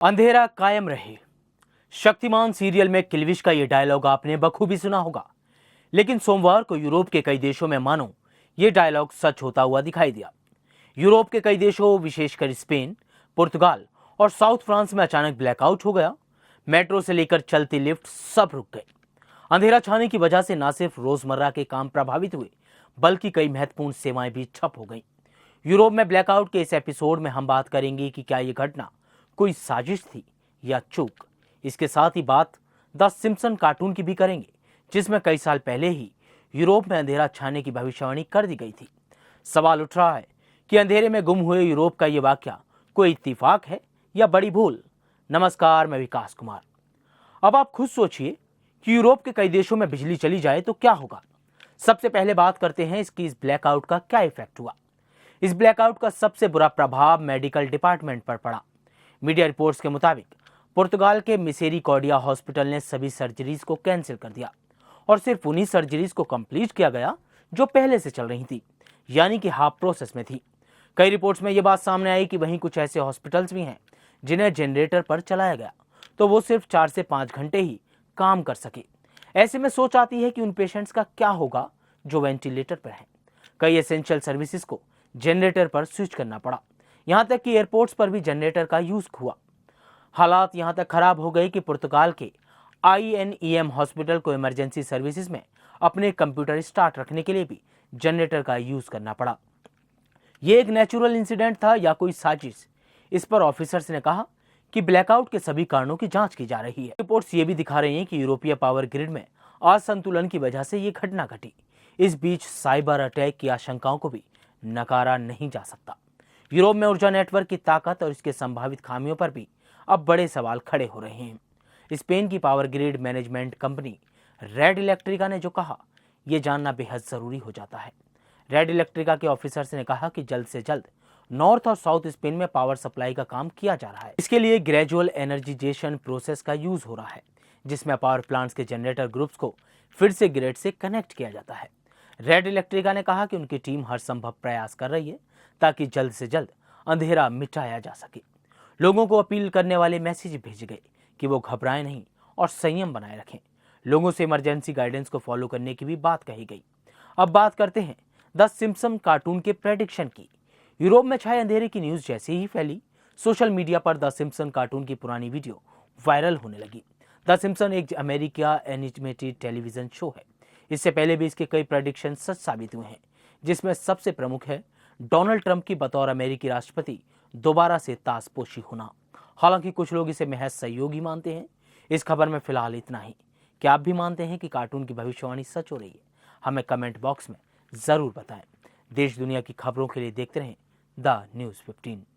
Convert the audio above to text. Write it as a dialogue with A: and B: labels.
A: अंधेरा कायम रहे। शक्तिमान सीरियल में किल्विश का यह डायलॉग आपने बखूबी सुना होगा, लेकिन सोमवार को यूरोप के कई देशों में मानो यह डायलॉग सच होता हुआ दिखाई दिया। यूरोप के कई देशों, विशेषकर स्पेन, पुर्तगाल और साउथ फ्रांस में अचानक ब्लैकआउट हो गया। मेट्रो से लेकर चलती लिफ्ट सब रुक गए। अंधेरा छाने की वजह से न सिर्फ रोजमर्रा के काम प्रभावित हुए, बल्कि कई महत्वपूर्ण सेवाएं भी ठप हो गईं। यूरोप में ब्लैकआउट के इस एपिसोड में हम बात करेंगे कि क्या यह घटना कोई साजिश थी या चूक। इसके साथ ही बात द सिम्पसन कार्टून की भी करेंगे, जिसमें कई साल पहले ही यूरोप में अंधेरा छाने की भविष्यवाणी कर दी गई थी। सवाल उठ रहा है कि अंधेरे में गुम हुए यूरोप का यह वाकया कोई इत्तेफाक है या बड़ी भूल। नमस्कार, मैं विकास कुमार। अब आप खुद सोचिए कि यूरोप के कई देशों में बिजली चली जाए तो क्या होगा। सबसे पहले बात करते हैं इसकी इस ब्लैकआउट का क्या इफेक्ट हुआ। इस ब्लैकआउट का सबसे बुरा प्रभाव मेडिकल डिपार्टमेंट पर पड़ा। मीडिया रिपोर्ट्स के मुताबिक पुर्तगाल के मिसेरिकॉर्डिया हॉस्पिटल ने सभी सर्जरीज को कैंसिल कर दिया और सिर्फ उन्हीं सर्जरीज को कंप्लीट किया गया जो पहले से चल रही थी, यानी कि हाफ प्रोसेस में थी। कई रिपोर्ट्स में यह बात सामने आई कि वहीं कुछ ऐसे हॉस्पिटल्स भी हैं जिन्हें जनरेटर पर चलाया गया तो वो सिर्फ 4 से 5 घंटे ही काम कर सके। ऐसे में सोच आती है कि उन पेशेंट्स का क्या होगा जो वेंटिलेटर पर हैं। कई एसेंशियल सर्विसेज को जनरेटर पर स्विच करना पड़ा, यहां तक कि एयरपोर्ट्स पर भी जनरेटर का यूज हुआ। हालात यहां तक खराब हो गए कि पुर्तगाल के INEM हॉस्पिटल को इमरजेंसी सर्विसेज में अपने कंप्यूटर स्टार्ट रखने के लिए भी जनरेटर का यूज करना पड़ा। यह एक नेचुरल इंसिडेंट था या कोई साजिश, इस पर ऑफिसर्स ने कहा कि ब्लैकआउट के सभी कारणों की जांच की जा रही है। रिपोर्ट्स ये भी दिखा रही हैं कि यूरोपीय पावर ग्रिड में असंतुलन की वजह से ये घटना घटी। इस बीच साइबर अटैक की आशंकाओं को भी नकारा नहीं जा सकता। यूरोप में ऊर्जा नेटवर्क की ताकत और इसके संभावित खामियों पर भी अब बड़े सवाल खड़े हो रहे हैं। स्पेन की power grid management company Red Electrica ने जो कहा, यह जानना बेहद जरूरी हो जाता है। रेड इलेक्ट्रिका के ऑफिसर्स ने कहा कि जल्द से जल्द नॉर्थ और साउथ स्पेन में पावर सप्लाई का काम किया जा रहा है। इसके लिए ग्रेजुअल एनर्जाइजेशन प्रोसेस का यूज हो रहा है, जिसमें पावर प्लांट्स के जनरेटर ग्रुप्स को फिर से ग्रिड से कनेक्ट किया जाता है। रेड इलेक्ट्रिका ने कहा कि उनकी टीम हर संभव प्रयास कर रही है ताकि जल्द से जल्द अंधेरा मिटाया जा सके। लोगों को अपील करने वाले मैसेज भेजे गए कि वो घबराएं नहीं और संयम बनाए रखें। लोगों से इमरजेंसी गाइडेंस को फॉलो करने की भी बात कही गई। अब बात करते हैं द सिम्पसन कार्टून के प्रेडिक्शन की। यूरोप में छाए अंधेरे की न्यूज जैसे ही फैली, सोशल मीडिया पर द सिम्पसन कार्टून की पुरानी वीडियो वायरल होने लगी। द सिम्पसन एक अमेरिका एनिमेटेड टेलीविजन शो है। इससे पहले भी इसके कई प्रेडिक्शन सच साबित हुए हैं, जिसमें सबसे प्रमुख है डोनाल्ड ट्रंप की बतौर अमेरिकी राष्ट्रपति दोबारा से ताजपोशी होना। हालांकि कुछ लोग इसे महज सहयोगी मानते हैं। इस खबर में फिलहाल इतना ही। क्या आप भी मानते हैं कि कार्टून की भविष्यवाणी सच हो रही है? हमें कमेंट बॉक्स में जरूर बताएं। देश दुनिया की खबरों के लिए देखते रहें द न्यूज़ 15।